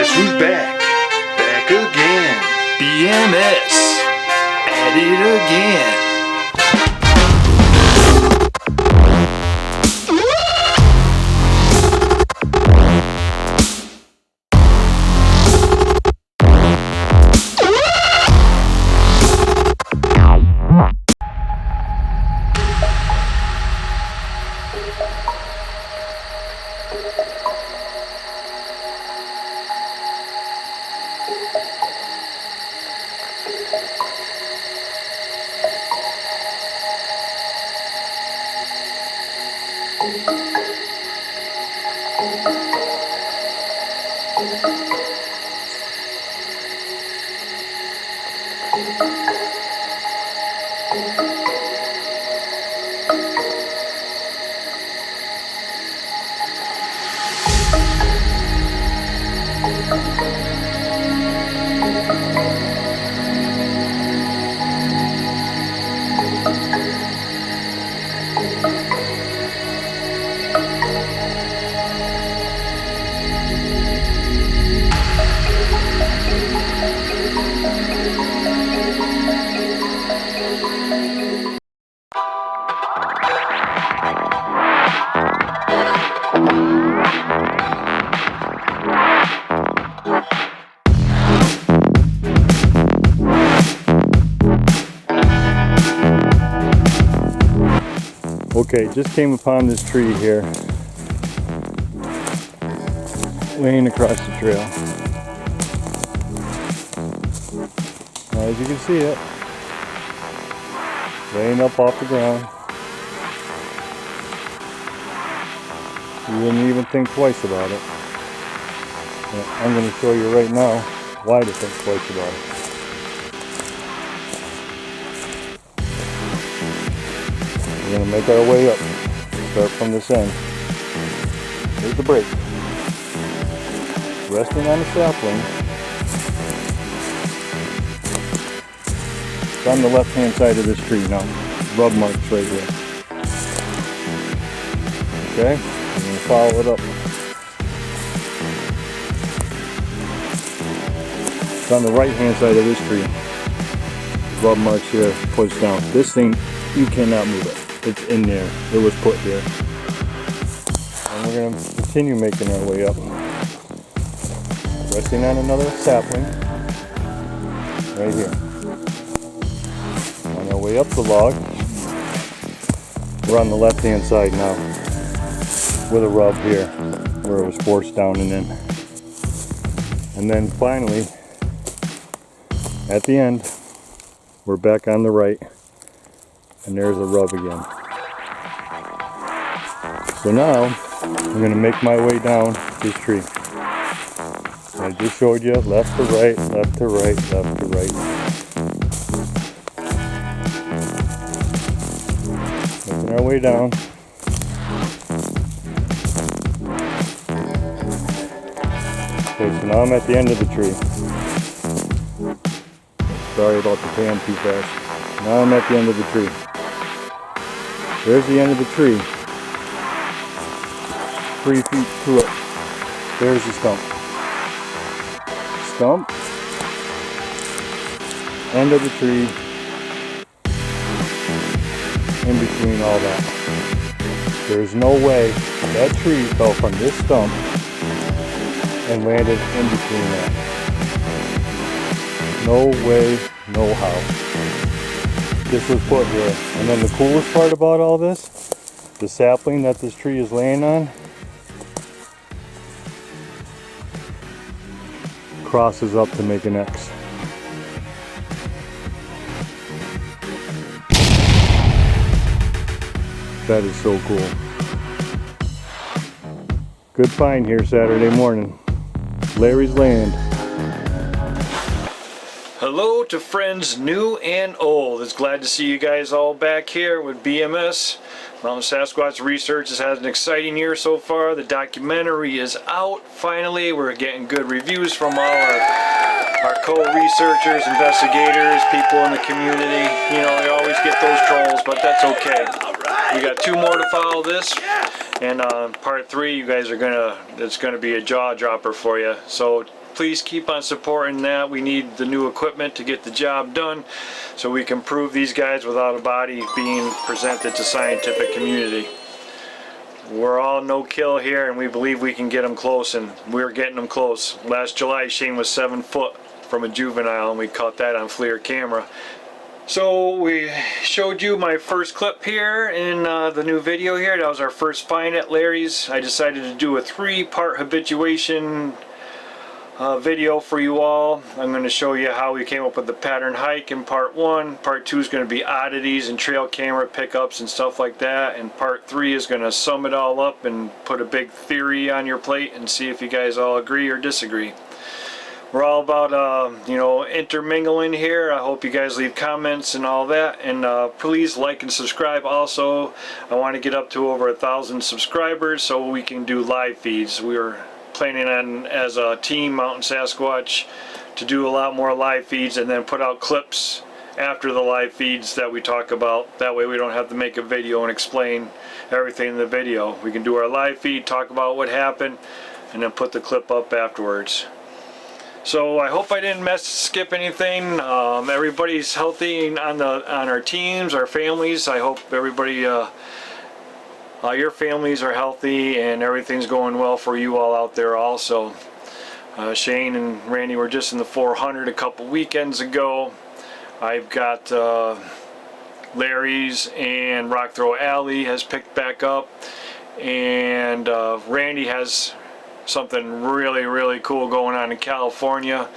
Guess who's back? Back again. BMS. At it again. Okay, just came upon this tree here, laying across the trail. Now, as you can see it, laying up off the ground. You wouldn't even think twice about it. But I'm going to show you right now why to think twice about it. We're going to make our way up. Start from this end. Here's the break. Resting on the sapling. It's on the left hand side of this tree now. Rub marks right here. Okay? I'm going to follow it up. It's on the right hand side of this tree. Rub marks here, push down. This thing, you cannot move it. It's in there. It was put there. And we're going to continue making our way up. Resting on another sapling. Right here. On our way up the log. We're on the left hand side now. With a rub here. Where it was forced down and in. And then finally, at the end, we're back on the right. And there's the rub again. So now, I'm going to make my way down this tree. I just showed you left to right, left to right, left to right. Making our way down. Okay, so now I'm at the end of the tree. Sorry about the pan too fast. Now I'm at the end of the tree. There's the end of the tree. 3 feet to it. There's the stump. Stump. End of the tree. In between all that. There's no way that tree fell from this stump and landed in between that. No way, no how. This was put here. And then the coolest part about all this, the sapling that this tree is laying on, crosses up to make an X. That is so cool. Good find here Saturday morning. Larry's Land. Hello to friends new and old. It's glad to see you guys all back here with BMS. Mountain Sasquatch Research has had an exciting year so far. The documentary is out finally. We're getting good reviews from all our co-researchers, investigators, people in the community. You know, we always get those trolls, but that's okay. We got 2 more to follow this, and part 3, you guys are it's gonna be a jaw dropper for you. So please keep on supporting that. We need the new equipment to get the job done so we can prove these guys without a body being presented to scientific community. We're all no kill here, and we believe we can get them close, and we're getting them close. Last July, Shane was 7 foot from a juvenile, and we caught that on FLIR camera. So we showed you my first clip here in the new video here. That was our first find at Larry's. I decided to do a 3-part habituation video for you all. I'm going to show you how we came up with the pattern hike in part 1. Part 2 is going to be oddities and trail camera pickups and stuff like that. And part 3 is going to sum it all up and put a big theory on your plate and see if you guys all agree or disagree. We're all about, you know, intermingling here. I hope you guys leave comments and all that. And please like and subscribe also. I want to get up to over 1,000 subscribers so we can do live feeds. We're planning on, as a team, Mountain Sasquatch, to do a lot more live feeds and then put out clips after the live feeds that we talk about. That way we don't have to make a video and explain everything in the video. We can do our live feed, talk about what happened, and then put the clip up afterwards. So I hope I didn't skip anything. Everybody's healthy on our teams, our families. I hope everybody, your families are healthy and everything's going well for you all out there also. Shane and Randy were just in the 400 a couple weekends ago. I've got Larry's and Rock Throw Alley has picked back up, and Randy has something really cool going on in California.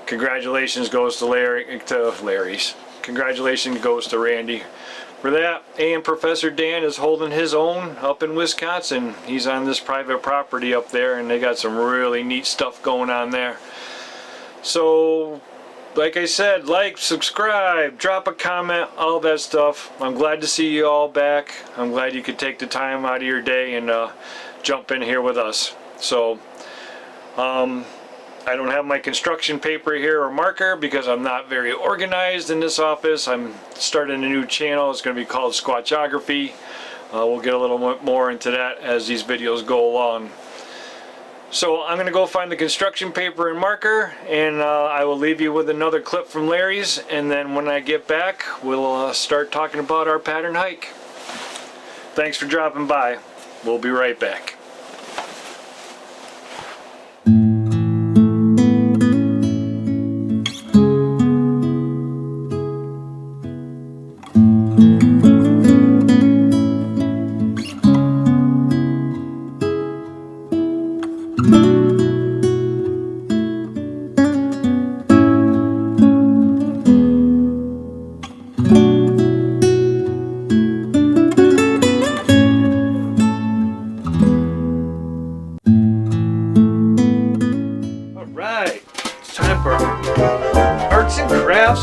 Congratulations goes to Larry's. Congratulations goes to Randy for that. And Professor Dan is holding his own up in Wisconsin. He's on this private property up there, and they got some really neat stuff going on there. So like I said, like, subscribe, drop a comment, all that stuff. I'm glad to see you all back. I'm glad you could take the time out of your day and jump in here with us. So I don't have my construction paper here or marker because I'm not very organized in this office. I'm starting a new channel. It's going to be called Squatchography. We'll get a little more into that as these videos go along. So I'm going to go find the construction paper and marker, and I will leave you with another clip from Larry's, and then when I get back we'll start talking about our pattern hike. Thanks for dropping by. We'll be right back.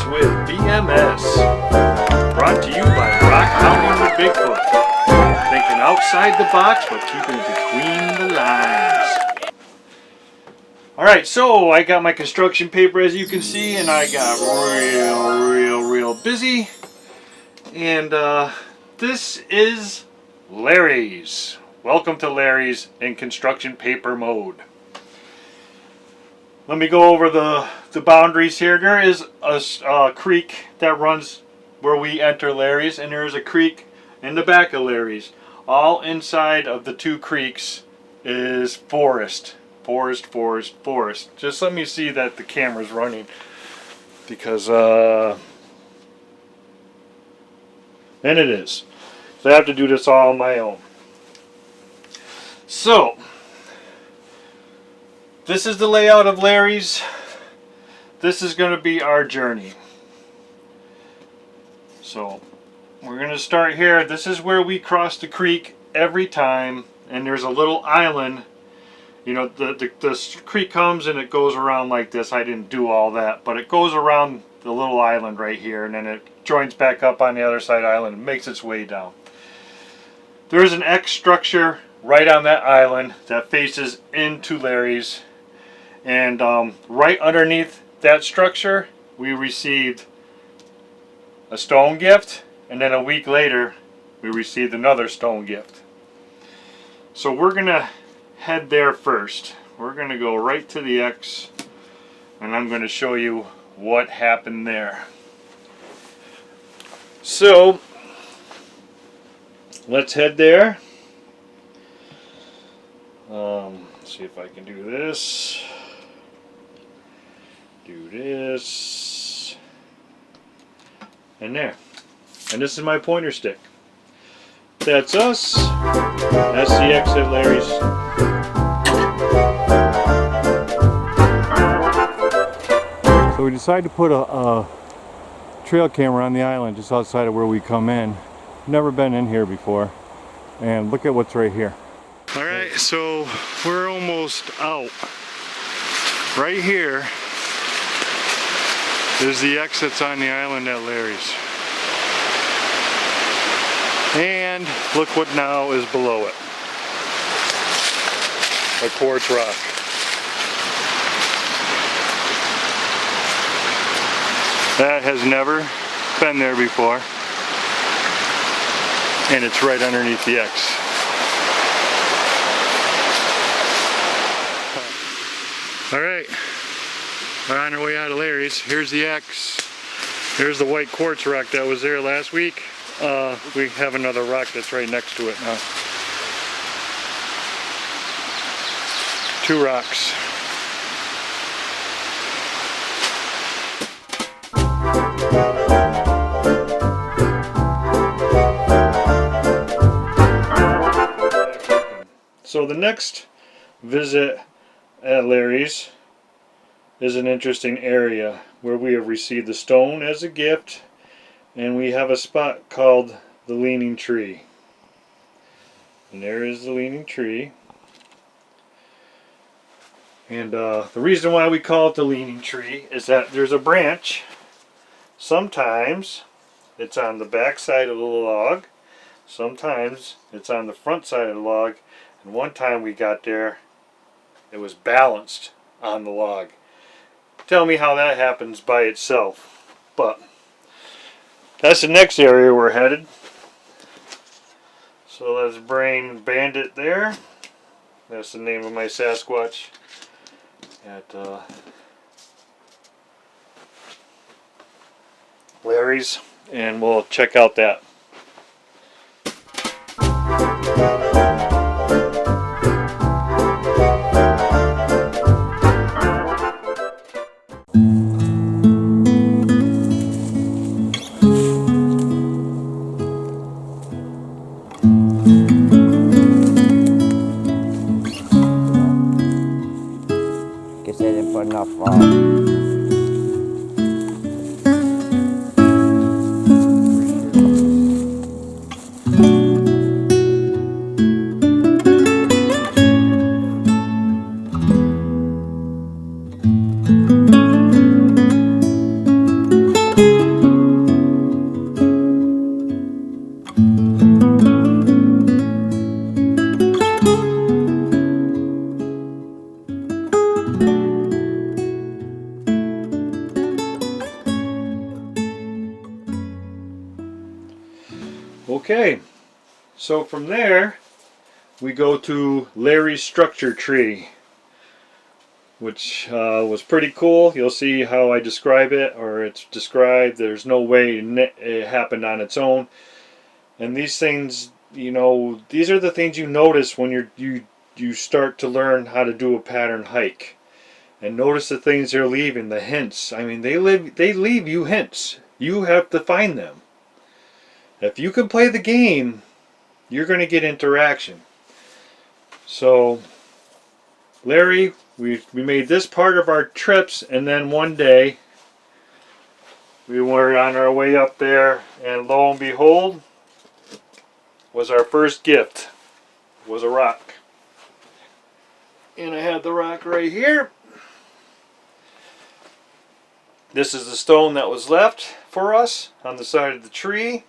With BMS, brought to you by Rock Mountain with Bigfoot. Thinking outside the box, but keeping it between the lines. Alright, so I got my construction paper, as you can see, and I got real busy. And this is Larry's. Welcome to Larry's in construction paper mode. Let me go over the boundaries here. There is a creek that runs where we enter Larry's, and there is a creek in the back of Larry's. All inside of the two creeks is forest. Forest. Just let me see that the camera's running, because and it is. So I have to do this all on my own. So this is the layout of Larry's. This is going to be our journey. So we're going to start here. This is where we cross the creek every time, and there's a little island. You know, the creek comes and it goes around like this. I didn't do all that, but it goes around the little island right here, and then it joins back up on the other side island and makes its way down. There's an X structure right on that island that faces into Larry's. And right underneath that structure, we received a stone gift, and then a week later we received another stone gift. So we're gonna head there first. we're going to go right to the X, and I'm going to show you what happened there. So let's head there. See if I can do this. Do this. And there. And this is my pointer stick. That's us. That's the X at Larry's. So we decided to put a trail camera on the island just outside of where we come in. Never been in here before. And look at what's right here. Alright, so we're almost out. Right here is the X that's on the island at Larry's. And look what now is below it. A quartz rock. That has never been there before. And it's right underneath the X. Alright, we're on our way out of Larry's. Here's the X. Here's the white quartz rock that was there last week. We have another rock that's right next to it now. Two rocks. So the next visit at Larry's is an interesting area where we have received the stone as a gift, and we have a spot called the Leaning Tree. And there is the Leaning Tree. And the reason why we call it the Leaning Tree is that there's a branch. Sometimes it's on the back side of the log. Sometimes it's on the front side of the log. And one time we got there, it was balanced on the log. Tell me how that happens by itself. But that's the next area we're headed. So let's bring Bandit there. That's the name of my Sasquatch at Larry's, and we'll check out that. Guess they didn't put enough Okay, so from there we go to Larry's structure tree, which was pretty cool. You'll see how I describe it, or it's described. There's no way it happened on its own. And these things, you know, these are the things you notice when you start to learn how to do a pattern hike. And notice the things they're leaving, the hints. I mean, they leave you hints. You have to find them. If you can play the game, you're going to get interaction. So, Larry, we made this part of our trips, and then one day we were on our way up there, and lo and behold, was our first gift. Was a rock. And I had the rock right here. This is the stone that was left for us on the side of the tree.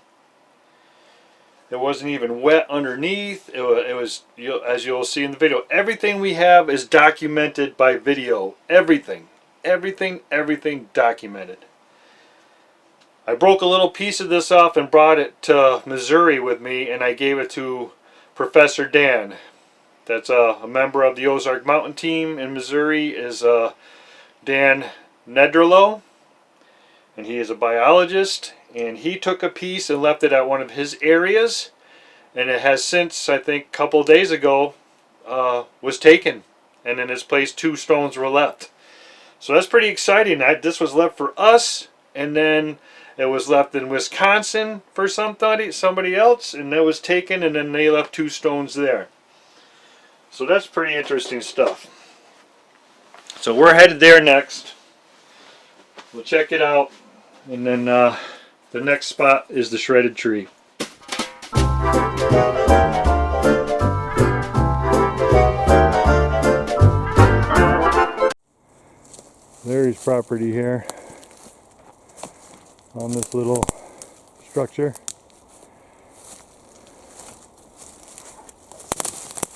It wasn't even wet underneath. It was, as you'll see in the video, everything we have is documented by video. Everything documented. I broke a little piece of this off and brought it to Missouri with me, and I gave it to Professor Dan. that's a member of the Ozark Mountain Team in Missouri is Dan Nedrolo, and he is a biologist, and he took a piece and left it at one of his areas, and it has since, I think a couple days ago, was taken, and in its place 2 stones were left. So that's pretty exciting. This was left for us, and then it was left in Wisconsin for somebody else, and that was taken, and then they left 2 stones there. So that's pretty interesting stuff. So we're headed there next. We'll check it out, and then the next spot is the shredded tree. Larry's property here on this little structure.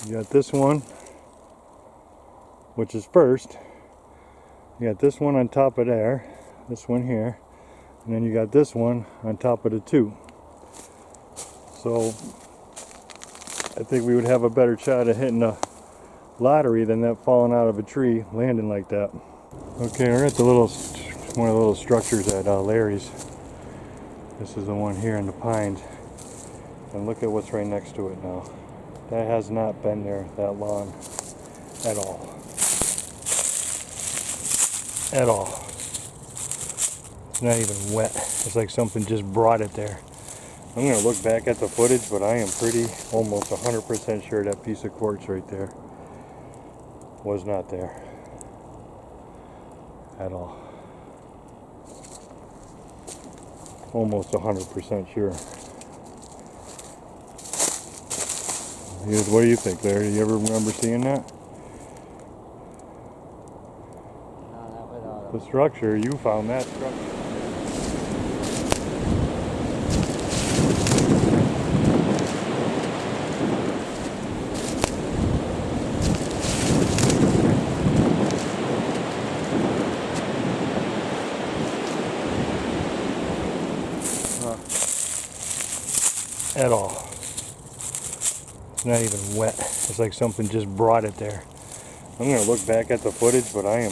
You got this one, which is first. You got this one on top of there, this one here, and then you got this one on top of the 2. So I think we would have a better shot at hitting a lottery than that falling out of a tree, landing like that. Okay, we're at the one of the little structures at Larry's. This is the one here in the pines, and look at what's right next to it now. That has not been there that long at all. At all. It's not even wet. It's like something just brought it there. I'm going to look back at the footage, but I am almost 100% sure that piece of quartz right there was not there at all. Almost 100% sure. What do you think, Larry? Do you ever remember seeing that? No, not with all The structure, you found that structure. At all. It's not even wet. It's like something just brought it there. I'm going to look back at the footage, but I am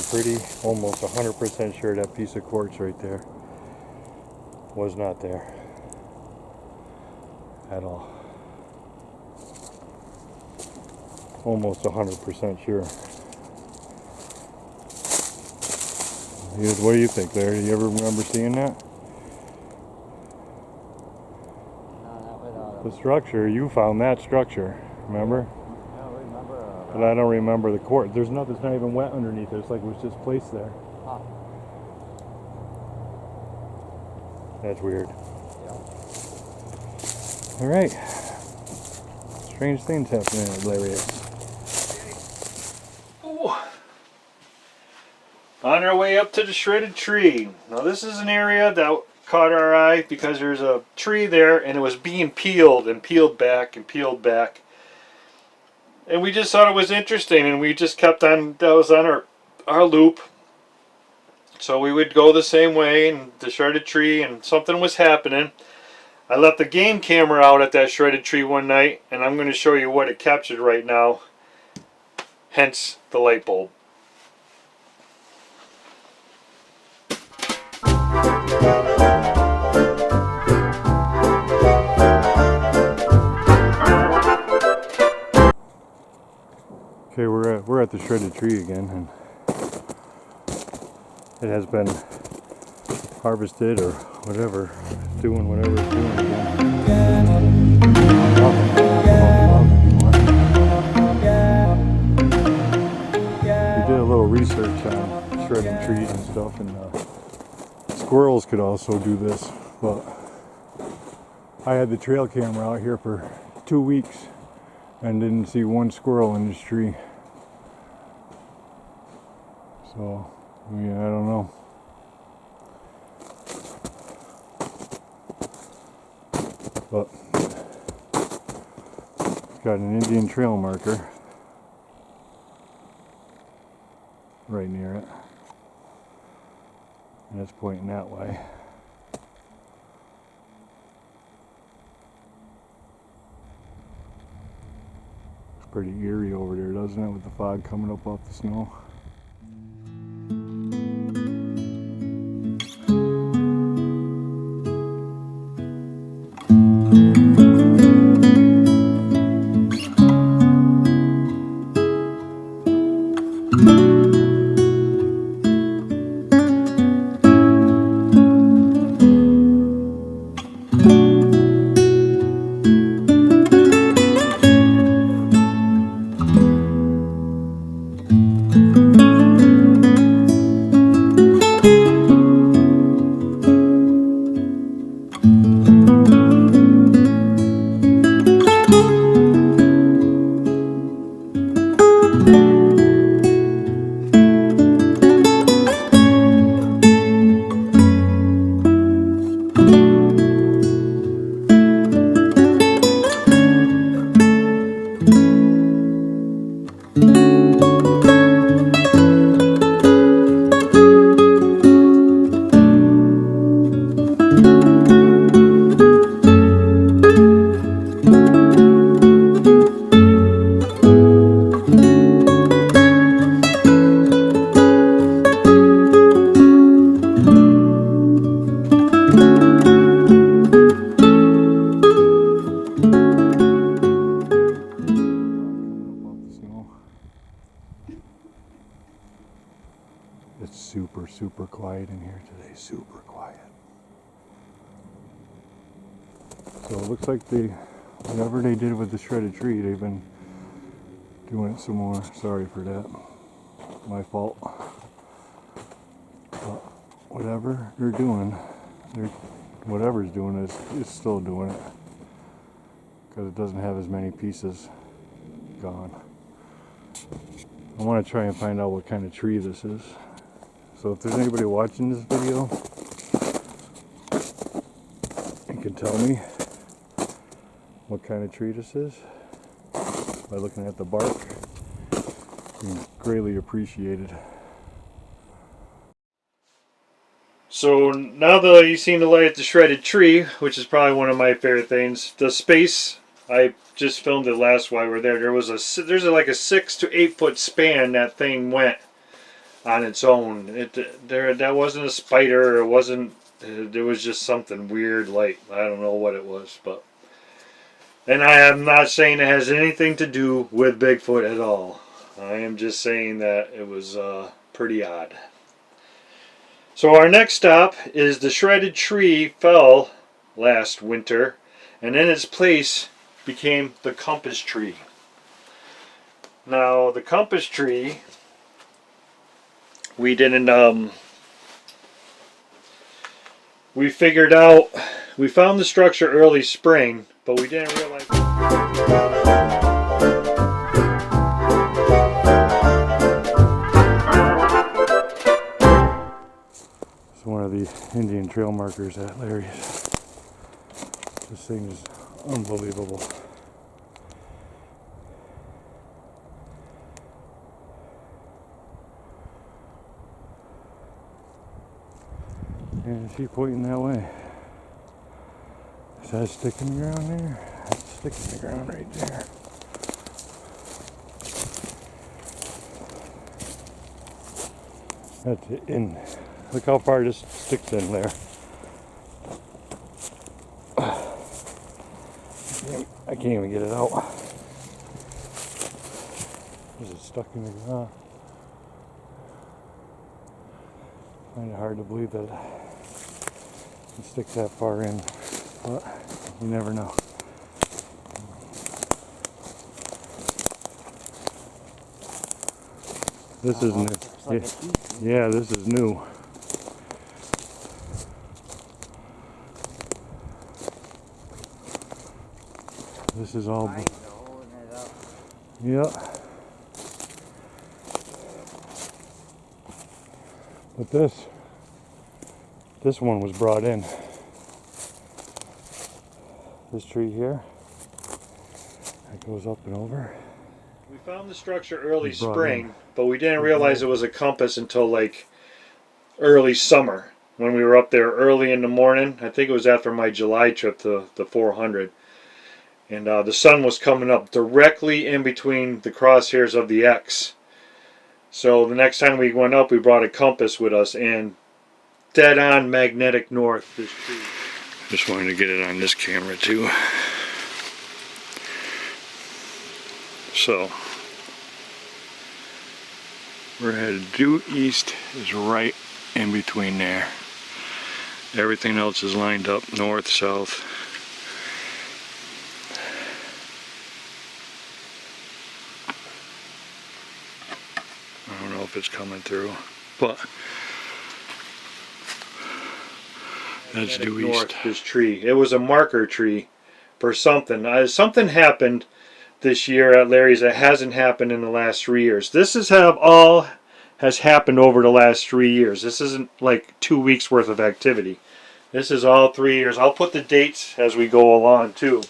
almost 100% sure that piece of quartz right there was not there at all. Almost 100% sure. What do you think, Larry? Do you ever remember seeing that? The structure, you found that structure, remember? I don't remember. But I don't remember the quartz. There's nothing, it's not even wet underneath it. It's like it was just placed there. Huh. That's weird. Yeah. All right. Strange things happening at Larry's. On our way up to the shredded tree. Now this is an area that caught our eye because there's a tree there and it was being peeled and peeled back and peeled back. And we just thought it was interesting, and we just kept on, that was on our loop. So we would go the same way and the shredded tree, and something was happening. I left the game camera out at that shredded tree one night, and I'm going to show you what it captured right now. Hence the light bulb. Okay, we're at the shredded tree again, and it has been harvested or whatever, doing whatever it's doing again. We did a little research on shredding trees and stuff, and squirrels could also do this, but I had the trail camera out here for 2 weeks and didn't see one squirrel in this tree. So, yeah, I don't know. But got an Indian trail marker right near it, and it's pointing that way. Pretty eerie over there, doesn't it, with the fog coming up off the snow. It's super quiet in here today, super quiet. So it looks like whatever they did with the shredded tree, they've been doing it some more. Sorry for that, my fault. But whatever they're doing, whatever's doing is still doing it, because it doesn't have as many pieces gone. I want to try and find out what kind of tree this is. So if there's anybody watching this video, you can tell me what kind of tree this is by looking at the bark. Greatly appreciated. So now that you've seen the light at the shredded tree, which is probably one of my favorite things, the space, I just filmed it last while we were there. There's like a 6 to 8 foot span that thing went on its own. That wasn't a spider. It wasn't. There was just something weird light. I don't know what it was, but. And I am not saying it has anything to do with Bigfoot at all. I am just saying that it was pretty odd. So our next stop is the shredded tree fell last winter, and in its place became the compass tree. Now the compass tree, we didn't, we figured out, we found the structure early spring, but we didn't realize. It's one of the Indian trail markers at Larry's. This thing is unbelievable. And she's pointing that way. Is that a stick in the ground there? That's a stick in the ground right there. That's it in. Look how far this sticks in there. I can't even get it out. Is it stuck in the ground? I find it hard to believe that it sticks that far in, but you never know. This is new. Yeah, this is new. This is all. Yeah. But this one was brought in. This tree here, that goes up and over. We found the structure early spring, but we didn't realize it was a compass until like early summer when we were up there early in the morning. I think it was after my July trip to the 400. And the sun was coming up directly in between the crosshairs of the X. So the next time we went up, we brought a compass with us, and dead on magnetic north, this tree. Just wanted to get it on this camera too. So we're headed due east, is right in between there. Everything else is lined up north, south. I don't know if it's coming through, but that's due east. This tree, it was a marker tree for something. Something happened this year at Larry's that hasn't happened in the last 3 years. This is how all has happened over the last 3 years. This isn't like 2 weeks worth of activity. This is all 3 years. I'll put the dates as we go along too.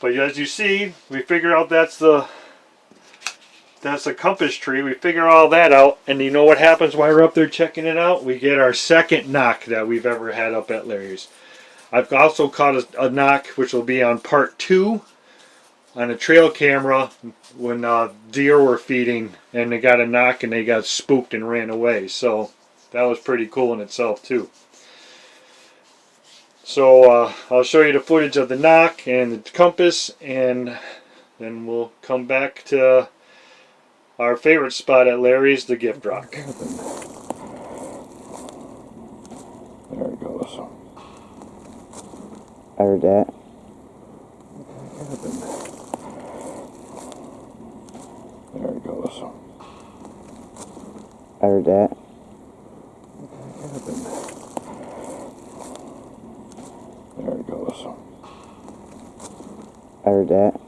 But as you see, we figure out that's the compass tree. We figure all that out, and you know what happens while we're up there checking it out? We get our second knock that we've ever had up at Larry's. I've also caught a knock, which will be on part 2 on a trail camera when deer were feeding, and they got a knock and they got spooked and ran away. So that was pretty cool in itself too. So I'll show you the footage of the knock and the compass, and then we'll come back to our favorite spot at Larry's, the gift rock. There it goes. I heard that. There it goes. I heard that. There it goes. I heard that.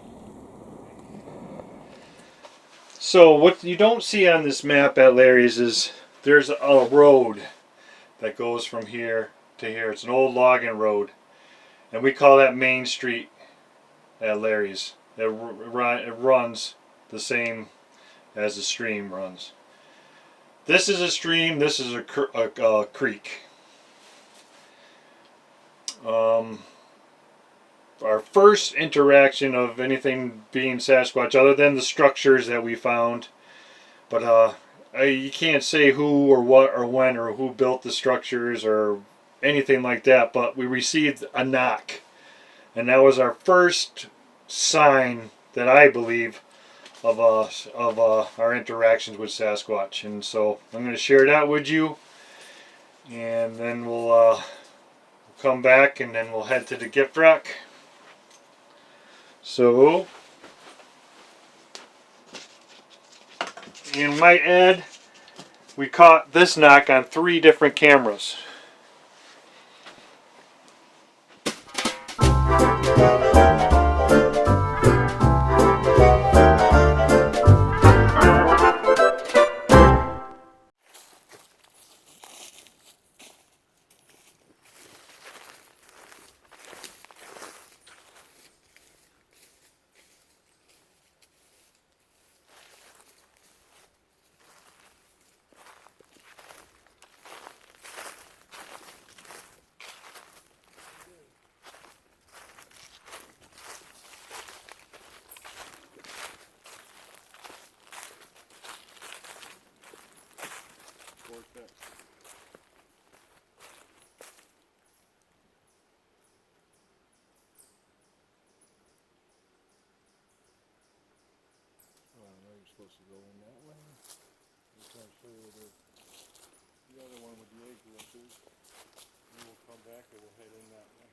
So what you don't see on this map at Larry's is there's a road that goes from here to here. It's an old logging road, and we call that Main Street at Larry's. It runs the same as the stream runs. This is a stream, this is a creek. Our first interaction of anything being Sasquatch, other than the structures that we found, but you can't say who or what or when or who built the structures or anything like that, but we received a knock, and that was our first sign that I believe of our interactions with Sasquatch. And so I'm going to share that with you, and then we'll come back, and then we'll head to the gift rack. So, and might add, we caught this knock on 3 different cameras. Supposed to go in that way. I'm trying to show you the other one with the egg roaches. And we'll come back and we'll head in that way.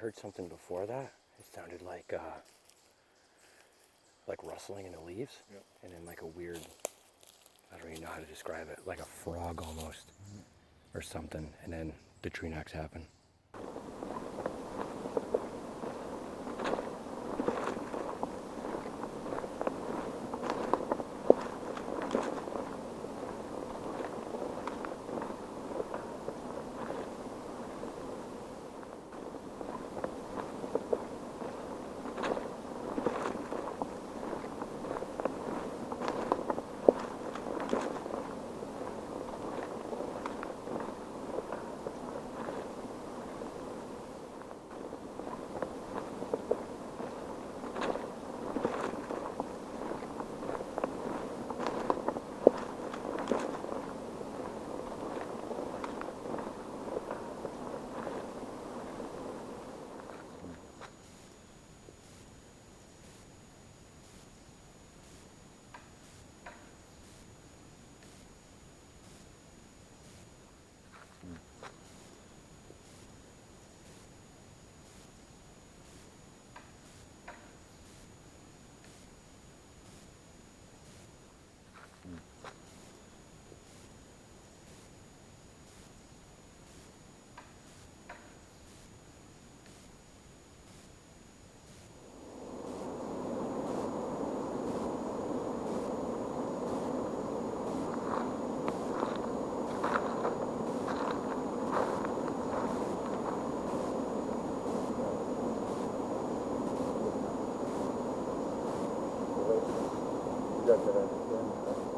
heard something before that. It sounded like rustling in the leaves, Yep. and then like a weird, I don't even know how to describe it, like a frog almost, or something, and then the tree knocks happen.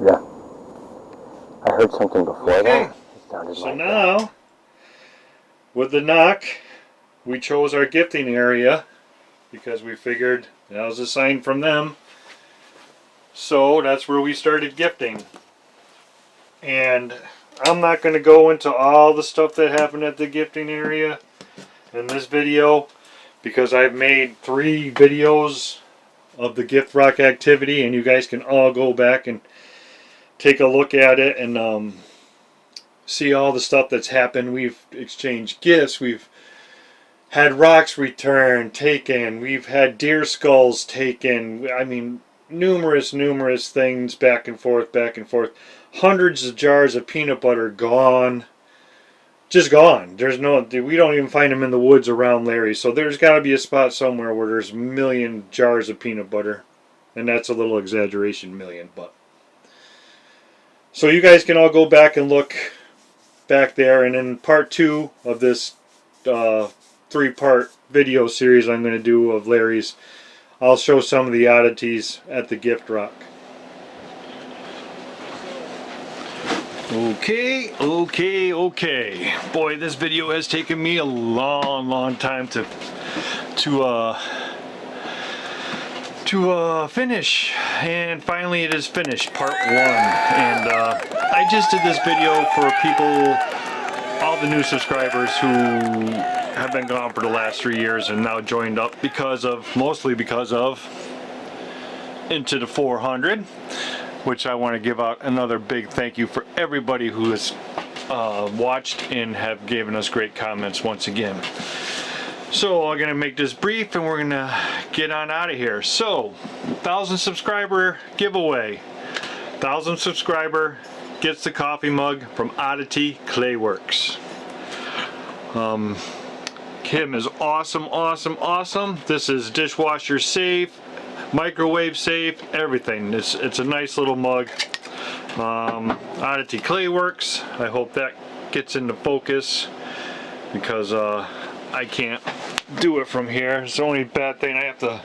Yeah. I heard something before Okay. that. It sounded So like now, with the knock, we chose our gifting area because we figured that was a sign from them. So that's where we started gifting. And I'm not going to go into all the stuff that happened at the gifting area in this video because I've made 3 videos of the gift rock activity, and you guys can all go back and take a look at it and see all the stuff that's happened. We've exchanged gifts, we've had rocks returned, taken, we've had deer skulls taken. I mean, numerous things back and forth. Hundreds of jars of peanut butter gone. Just gone. There's no, we don't even find them in the woods around Larry. So there's got to be a spot somewhere where there's a million jars of peanut butter. And that's a little exaggeration, million, but. So you guys can all go back and look back there. And in part 2 of this 3-part video series I'm going to do of Larry's, I'll show some of the oddities at the gift rock. Okay. Boy, this video has taken me a long time to finish, and finally it is finished, part 1. And I just did this video for people, all the new subscribers who have been gone for the last 3 years and now joined up mostly because of Into the 400. Which I want to give out another big thank you for everybody who has watched and have given us great comments once again. So I'm going to make this brief and we're going to get on out of here. So, 1,000 subscriber giveaway. 1,000 subscriber gets the coffee mug from Oddity Clayworks. Kim is awesome. This is dishwasher safe, microwave safe, everything. It's a nice little mug. Oddity Clayworks. I hope that gets into focus because I can't do it from here. It's the only bad thing. I have to.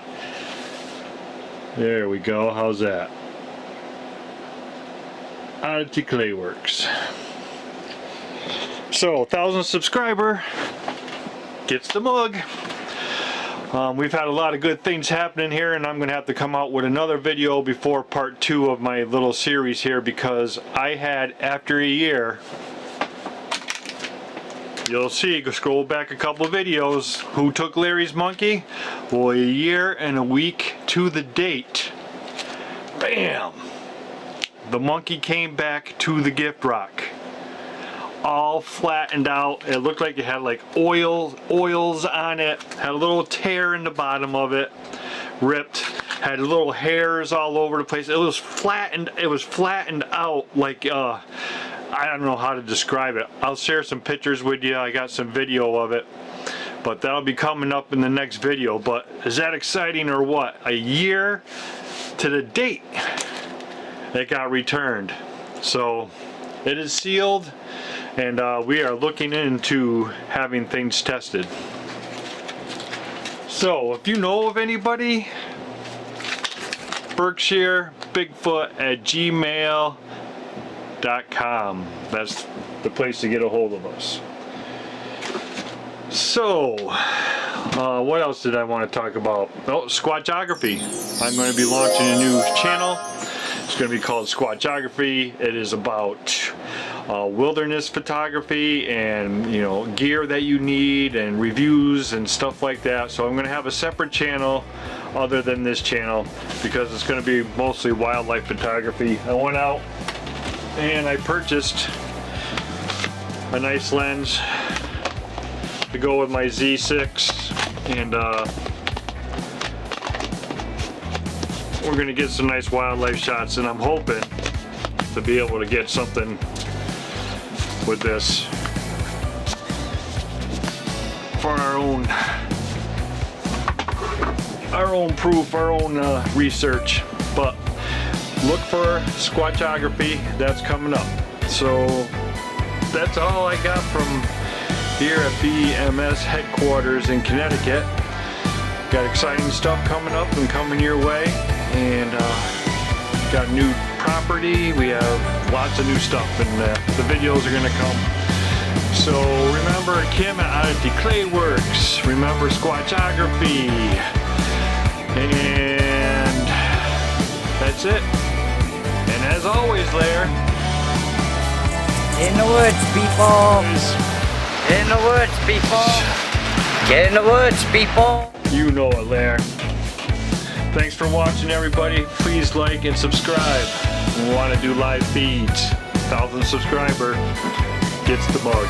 There we go. How's that? Oddity Clayworks. So 1,000 subscriber gets the mug. We've had a lot of good things happening here, and I'm going to have to come out with another video before part 2 of my little series here because I had, after a year, you'll see, go scroll back a couple of videos, who took Larry's monkey? Well, a year and a week to the date. Bam! The monkey came back to the gift rock. all flattened out. It looked like it had like oils on it. Had a little tear in the bottom of it, ripped. Had little hairs all over the place. It was flattened. It was flattened out like I don't know how to describe it. I'll share some pictures with you. I got some video of it, but that'll be coming up in the next video. But is that exciting or what? A year to the date it got returned. So it is sealed, and we are looking into having things tested. So if you know of anybody, Berkshire Bigfoot at gmail.com. That's the place to get a hold of us. So what else did I want to talk about? Oh, Squatchography. I'm going to be launching a new channel. It's going to be called Squatchography. It is about wilderness photography and, you know, gear that you need and reviews and stuff like that. So I'm going to have a separate channel other than this channel because it's going to be mostly wildlife photography. I went out and I purchased a nice lens to go with my Z6, and we're going to get some nice wildlife shots, and I'm hoping to be able to get something with this for our own proof, our own research. But look for Squatchography. That's coming up. So that's all I got from here at BMS headquarters in Connecticut. Got exciting stuff coming up and coming your way, and got new property. We have lots of new stuff, and the videos are gonna come. So remember Kim at Oddity Clay Works. Remember Squatchography. And that's it. And as always, Lair. In the woods, people. In the woods, people. Get in the woods, people. You know it, Lair. Thanks for watching, everybody. Please like and subscribe. We want to do live feeds. 1,000 subscriber gets the mug.